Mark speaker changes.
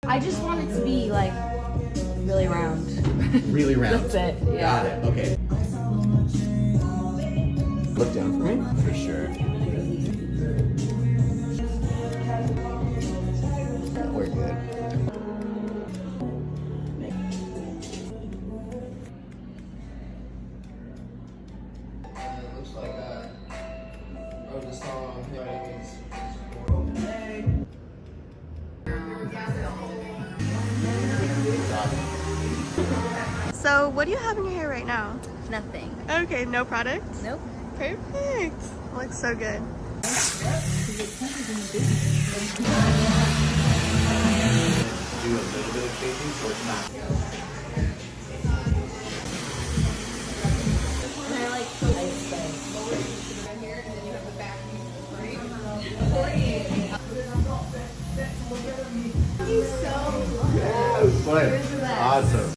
Speaker 1: I just want it to be like really round.
Speaker 2: Really round.
Speaker 1: That's it. Yeah.
Speaker 2: Got it. Okay. Look down for me. For sure. We're good.
Speaker 3: Looks like wrote the song.
Speaker 4: So what do you have in your hair right now?
Speaker 1: Nothing.
Speaker 4: Okay, no product?
Speaker 1: Nope.
Speaker 4: Perfect. Looks so good.
Speaker 2: Do a little bit of shaping so it's not. Awesome.